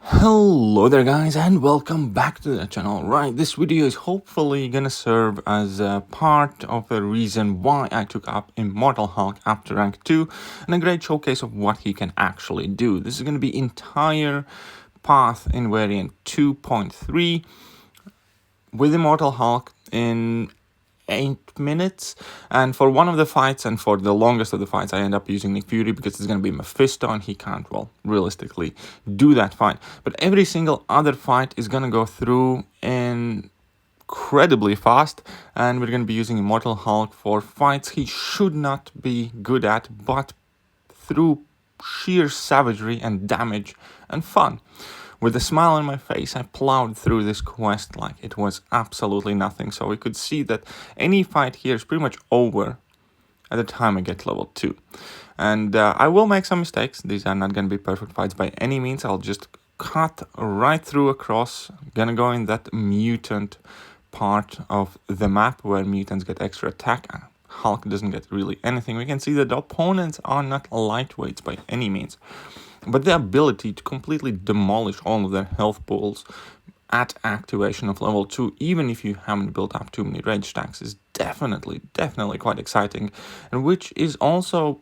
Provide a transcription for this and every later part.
Hello there guys and welcome back to the channel. Right, this video is hopefully gonna serve as a part of the reason why I took up Immortal Hulk after rank 2 and a great showcase of what he can actually do. This is gonna be entire path in variant 2.3 with Immortal Hulk in 8 minutes, and for one of the fights and for the longest of the fights I end up using Nick Fury because it's going to be Mephisto and he can't, well, realistically do that fight. But every single other fight is going to go through incredibly fast, and we're going to be using Immortal Hulk for fights he should not be good at, but through sheer savagery and damage and fun. With a smile on my face, I plowed through this quest like it was absolutely nothing, so we could see that any fight here is pretty much over at the time I get to level 2. And I will make some mistakes. These are not going to be perfect fights by any means. I'll just cut right through across. I'm gonna go in that mutant part of the map where mutants get extra attack. Hulk doesn't get really anything. We can see that the opponents are not lightweights by any means, but the ability to completely demolish all of their health pools at activation of level 2, even if you haven't built up too many rage stacks, is definitely quite exciting, and which is also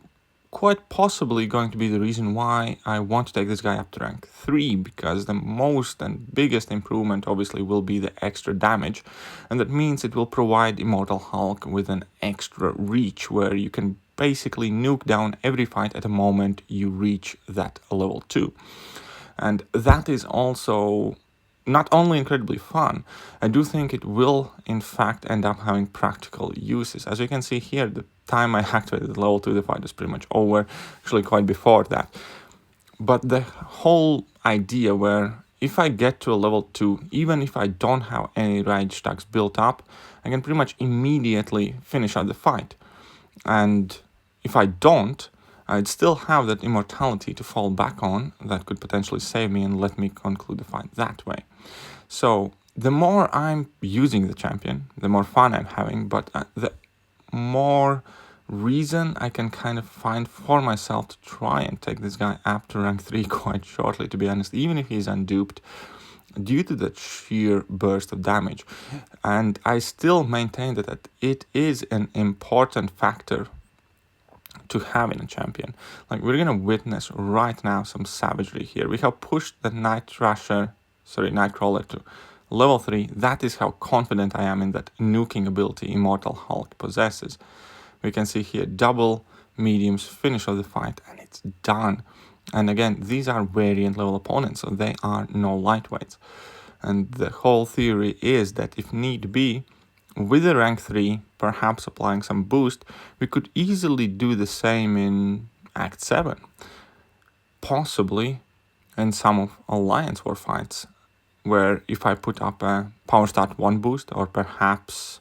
quite possibly going to be the reason why I want to take this guy up to rank 3, because the most and biggest improvement obviously will be the extra damage, and that means it will provide Immortal Hulk with an extra reach where you can basically nuke down every fight at the moment you reach that level 2. And that is also not only incredibly fun, I do think it will in fact end up having practical uses. As you can see here, the time I activated level 2, the fight was pretty much over, actually quite before that. But the whole idea where if I get to a level 2, even if I don't have any rage stacks built up, I can pretty much immediately finish out the fight. And if I don't, I'd still have that immortality to fall back on that could potentially save me and let me conclude the fight that way. So the more I'm using the champion, the more fun I'm having, but the more reason I can kind of find for myself to try and take this guy up to rank 3 quite shortly, to be honest, even if he's unduped, due to that sheer burst of damage. And I still maintain that it is an important factor to have in a champion. Like, we're gonna witness right now some savagery here. We have pushed the Nightcrawler to level 3. That is how confident I am in that nuking ability Immortal Hulk possesses. We can see here double mediums finish of the fight, and it's done. And again, these are variant level opponents, so they are no lightweights. And the whole theory is that if need be, with a rank 3, perhaps applying some boost, we could easily do the same in Act 7. Possibly in some of Alliance War fights, where if I put up a Power Start 1 boost, or perhaps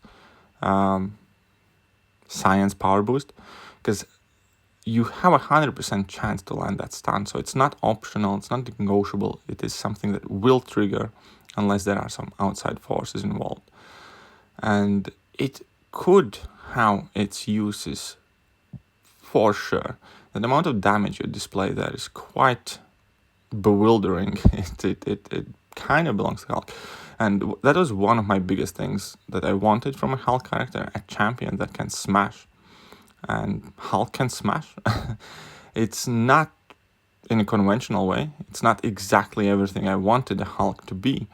Science Power boost, because you have a 100% chance to land that stun, so it's not optional, it's not negotiable, it is something that will trigger unless there are some outside forces involved. And it could have its uses for sure. The amount of damage you display there is quite bewildering. It kind of belongs to Hulk. And that was one of my biggest things that I wanted from a Hulk character, a champion that can smash. And Hulk can smash. It's not in a conventional way. It's not exactly everything I wanted the Hulk to be.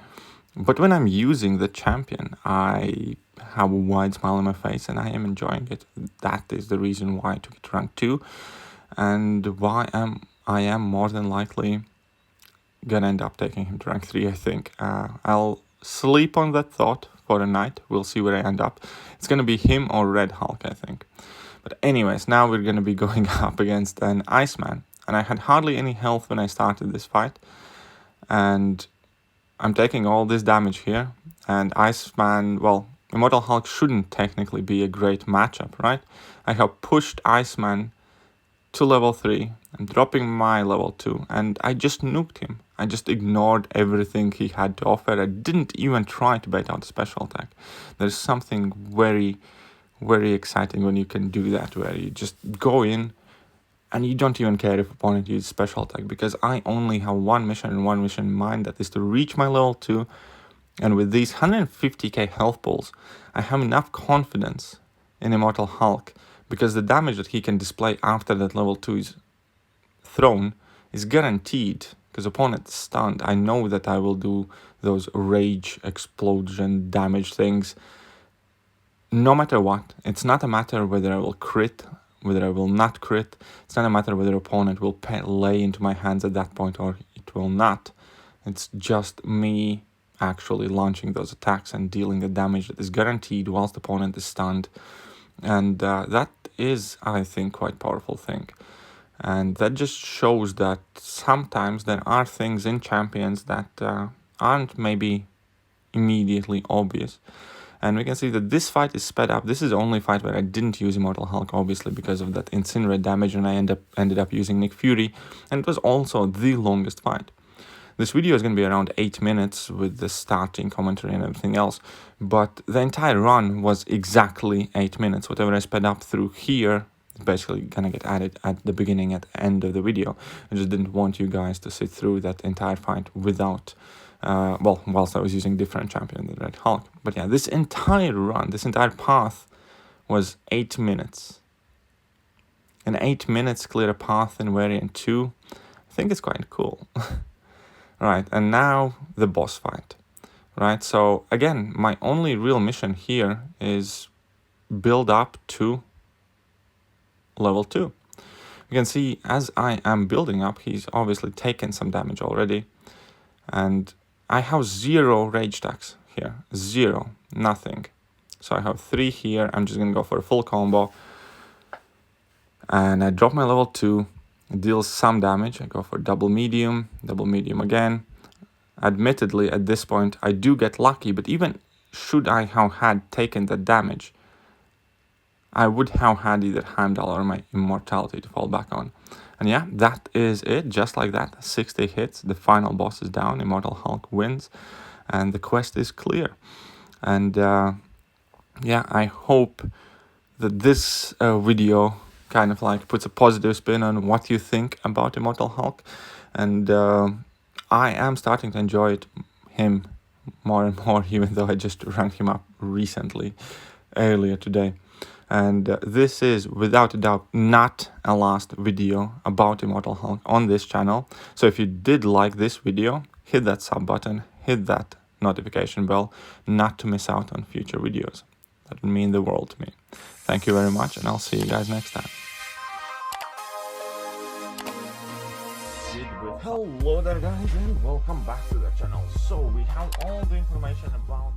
But when I'm using the champion, I have a wide smile on my face and I am enjoying it. That is the reason why I took it to rank 2, and why I am more than likely gonna end up taking him to rank 3, I think. I'll sleep on that thought for a night. We'll see where I end up. It's gonna be him or Red Hulk, I think. But anyways, now we're gonna be going up against an Iceman. And I had hardly any health when I started this fight. And I'm taking all this damage here, and Iceman, well, Immortal Hulk shouldn't technically be a great matchup, right? I have pushed Iceman to level 3, I'm dropping my level 2, and I just nuked him. I just ignored everything he had to offer. I didn't even try to bait out a special attack. There's something very exciting when you can do that, where you just go in And you don't even care if opponent uses special attack, because I only have one mission and one mission in mind, that is to reach my level 2. And with these 150k health pools, I have enough confidence in Immortal Hulk, because the damage that he can display after that level 2 is thrown is guaranteed, because opponent is stunned. I know that I will do those rage explosion damage things no matter what. It's not a matter whether I will crit, whether I will not crit. It's not a matter whether opponent will lay into my hands at that point or it will not. It's just me actually launching those attacks and dealing the damage that is guaranteed whilst the opponent is stunned. And that is, I think, quite powerful thing. And that just shows that sometimes there are things in champions that aren't maybe immediately obvious. And we can see that this fight is sped up. This is the only fight where I didn't use Immortal Hulk, obviously, because of that incinerate damage, and I ended up using Nick Fury. And it was also the longest fight. This video is going to be around 8 minutes with the starting commentary and everything else. But the entire run was exactly 8 minutes. Whatever I sped up through here is basically going to get added at the beginning, at the end of the video. I just didn't want you guys to sit through that entire fight without... whilst I was using different champion than Red Hulk. But yeah, this entire run, this entire path was 8 minutes. And 8 minutes clear a path in variant 2. I think it's quite cool. Right, and now the boss fight. Right, so again, my only real mission here is build up to level 2. You can see as I am building up, he's obviously taken some damage already. And I have 0 rage stacks here. 0. Nothing. So I have 3 here. I'm just going to go for a full combo. And I drop my level 2. It deals some damage. I go for double medium again. Admittedly, at this point, I do get lucky. But even should I have had taken the damage, I would have had either Heimdall or my immortality to fall back on. And yeah, that is it. Just like that, 60 hits. The final boss is down. Immortal Hulk wins. And the quest is clear. And yeah, I hope that this video kind of like puts a positive spin on what you think about Immortal Hulk. And I am starting to enjoy him more and more, even though I just ranked him up recently, earlier today. And this is, without a doubt, not a last video about Immortal Hulk on this channel. So if you did like this video, hit that sub button, hit that notification bell, not to miss out on future videos. That would mean the world to me. Thank you very much, and I'll see you guys next time. Hello there, guys, and welcome back to the channel. So we have all the information about...